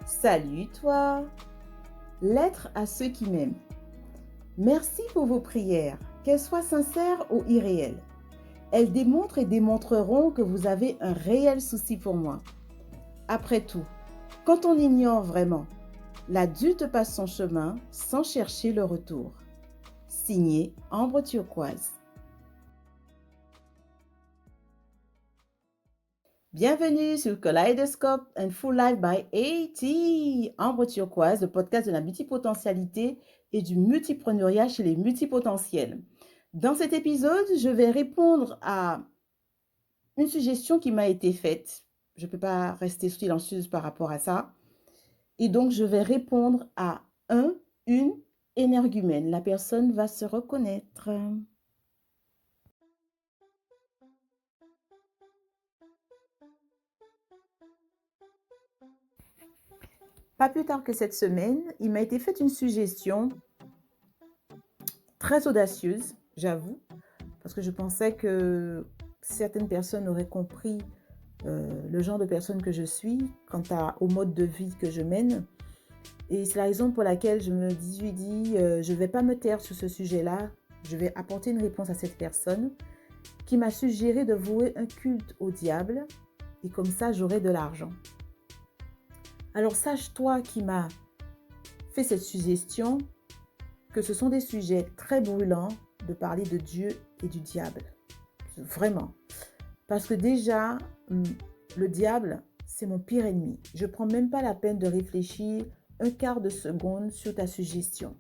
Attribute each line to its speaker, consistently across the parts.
Speaker 1: Salut toi! Lettre à ceux qui m'aiment. Merci pour vos prières, qu'elles soient sincères ou irréelles. Elles démontrent et démontreront que vous avez un réel souci pour moi. Après tout, quand on ignore vraiment, l'adulte passe son chemin sans chercher le retour. Signé Ambre Turquoise. Bienvenue sur Kaleidoscope and Full Life by AT, Ambre Turquoise, le podcast de la multipotentialité et du multipreneuriat chez les multipotentiels. Dans cet épisode, je vais répondre à une suggestion qui m'a été faite. Je ne peux pas rester silencieuse par rapport à ça. Et donc, je vais répondre à une énergumène. La personne va se reconnaître. Pas plus tard que cette semaine, il m'a été faite une suggestion très audacieuse, j'avoue, parce que je pensais que certaines personnes auraient compris le genre de personne que je suis quant au mode de vie que je mène. Et c'est la raison pour laquelle je me suis dit, je ne vais pas me taire sur ce sujet-là, je vais apporter une réponse à cette personne qui m'a suggéré de vouer un culte au diable et comme ça j'aurai de l'argent. Alors sache-toi qui m'a fait cette suggestion que ce sont des sujets très brûlants de parler de Dieu et du diable. Vraiment. Parce que déjà, le diable, c'est mon pire ennemi. Je ne prends même pas la peine de réfléchir un quart de seconde sur ta suggestion.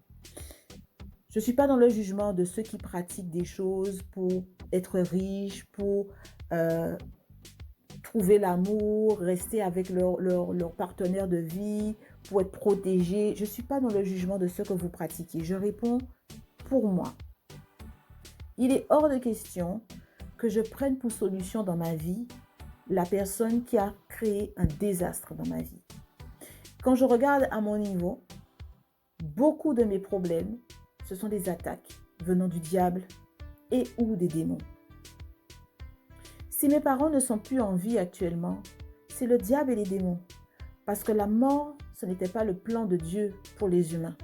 Speaker 1: Je ne suis pas dans le jugement de ceux qui pratiquent des choses pour être riches, pour trouver l'amour, rester avec leur partenaire de vie, pour être protégé. Je ne suis pas dans le jugement de ce que vous pratiquez. Je réponds pour moi. Il est hors de question que je prenne pour solution dans ma vie la personne qui a créé un désastre dans ma vie. Quand je regarde à mon niveau, beaucoup de mes problèmes, ce sont des attaques venant du diable et ou des démons. Si mes parents ne sont plus en vie actuellement, c'est le diable et les démons. Parce que la mort, ce n'était pas le plan de Dieu pour les humains.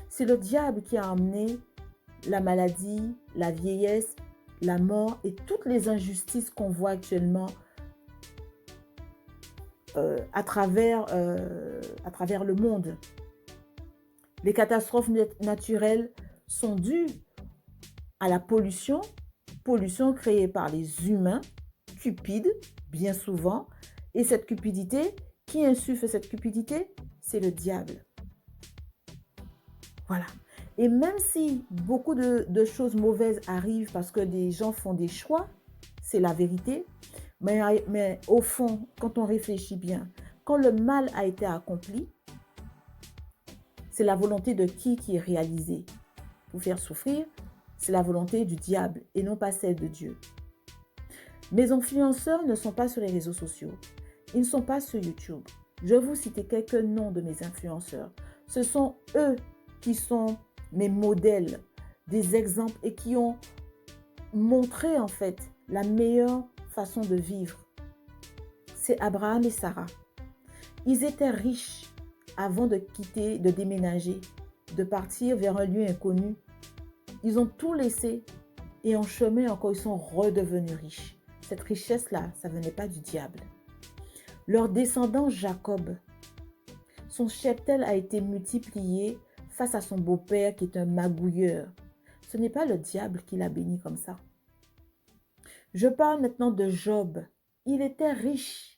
Speaker 1: C'est le diable qui a amené la maladie, la vieillesse, la mort et toutes les injustices qu'on voit actuellement à travers le monde. Les catastrophes naturelles sont dues à la pollution créée par les humains, cupides, bien souvent. Et cette cupidité, qui insuffle cette cupidité? C'est le diable. Voilà. Et même si beaucoup de choses mauvaises arrivent parce que des gens font des choix, c'est la vérité, mais au fond, quand on réfléchit bien, quand le mal a été accompli, c'est la volonté de qui est réalisée? Pour faire souffrir, c'est la volonté du diable et non pas celle de Dieu. Mes influenceurs ne sont pas sur les réseaux sociaux. Ils ne sont pas sur YouTube. Je vais vous citer quelques noms de mes influenceurs. Ce sont eux qui sont mes modèles, des exemples et qui ont montré en fait la meilleure façon de vivre. C'est Abraham et Sarah. Ils étaient riches avant de quitter, de déménager, de partir vers un lieu inconnu. Ils ont tout laissé et en chemin encore, ils sont redevenus riches. Cette richesse-là, ça ne venait pas du diable. Leur descendant Jacob, son cheptel a été multiplié face à son beau-père qui est un magouilleur. Ce n'est pas le diable qui l'a béni comme ça. Je parle maintenant de Job. Il était riche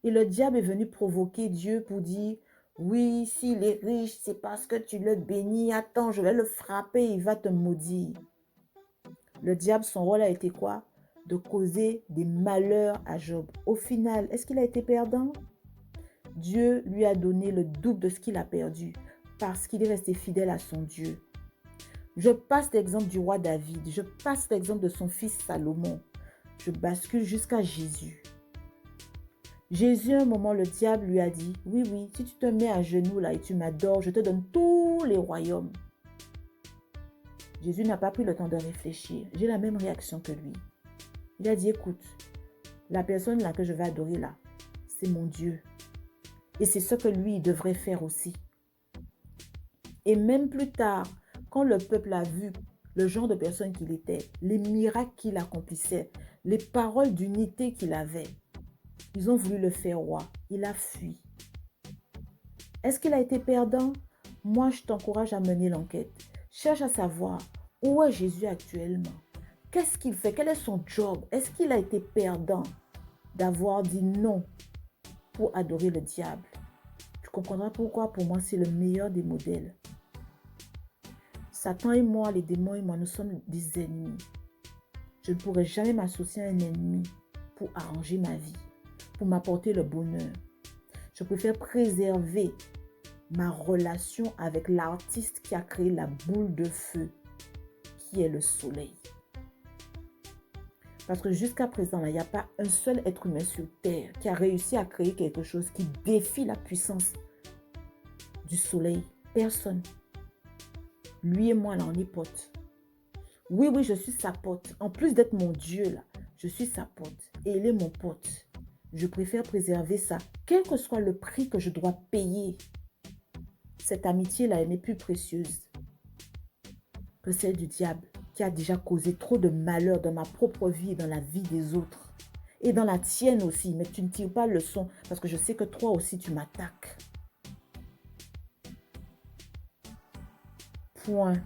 Speaker 1: et le diable est venu provoquer Dieu pour dire « Oui, s'il est riche, c'est parce que tu le bénis. Attends, je vais le frapper, il va te maudire. » Le diable, son rôle a été quoi? De causer des malheurs à Job. Au final, est-ce qu'il a été perdant? Dieu lui a donné le double de ce qu'il a perdu parce qu'il est resté fidèle à son Dieu. Je passe l'exemple du roi David, je passe l'exemple de son fils Salomon. Je bascule jusqu'à Jésus. Jésus, à un moment, le diable lui a dit, oui, si tu te mets à genoux là et tu m'adores, je te donne tous les royaumes. Jésus n'a pas pris le temps de réfléchir. J'ai la même réaction que lui. Il a dit, écoute, la personne là que je vais adorer là, c'est mon Dieu. Et c'est ce que lui, il devrait faire aussi. Et même plus tard, quand le peuple a vu le genre de personne qu'il était, les miracles qu'il accomplissait, les paroles d'unité qu'il avait, ils ont voulu le faire roi. Il a fui. Est-ce qu'il a été perdant? Moi, je t'encourage à mener l'enquête. Cherche à savoir où est Jésus actuellement. Qu'est-ce qu'il fait? Quel est son job? Est-ce qu'il a été perdant d'avoir dit non pour adorer le diable? Tu comprendras pourquoi pour moi c'est le meilleur des modèles. Satan et moi, les démons et moi, nous sommes des ennemis. Je ne pourrais jamais m'associer à un ennemi pour arranger ma vie, pour m'apporter le bonheur. Je préfère préserver ma relation avec l'artiste qui a créé la boule de feu, qui est le soleil. Parce que jusqu'à présent, il n'y a pas un seul être humain sur Terre qui a réussi à créer quelque chose qui défie la puissance du soleil. Personne. Lui et moi, là, on est potes. Oui, je suis sa pote. En plus d'être mon Dieu, là, je suis sa pote. Et il est mon pote. Je préfère préserver ça, quel que soit le prix que je dois payer. Cette amitié-là, elle n'est plus précieuse que celle du diable, qui a déjà causé trop de malheur dans ma propre vie et dans la vie des autres. Et dans la tienne aussi. Mais tu ne tires pas le son parce que je sais que toi aussi, tu m'attaques. Point.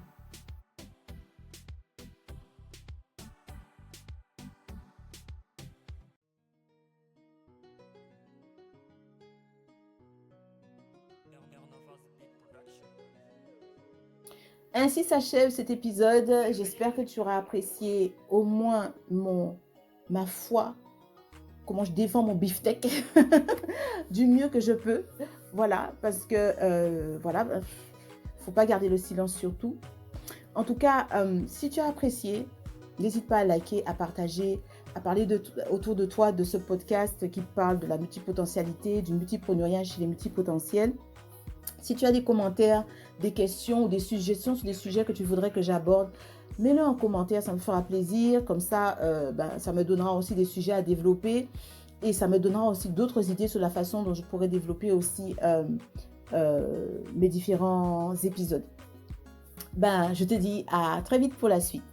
Speaker 1: Ainsi s'achève cet épisode. J'espère que tu auras apprécié au moins ma foi, comment je défends mon beefsteak du mieux que je peux. Voilà, parce que, voilà, faut pas garder le silence surtout. En tout cas, si tu as apprécié, n'hésite pas à liker, à partager, à parler autour de toi de ce podcast qui parle de la multipotentialité, du multiprenariat chez les multipotentiels. Si tu as des commentaires, des questions ou des suggestions sur des sujets que tu voudrais que j'aborde, mets-le en commentaire, ça me fera plaisir. Comme ça, ça me donnera aussi des sujets à développer et ça me donnera aussi d'autres idées sur la façon dont je pourrais développer aussi mes différents épisodes. Je te dis à très vite pour la suite.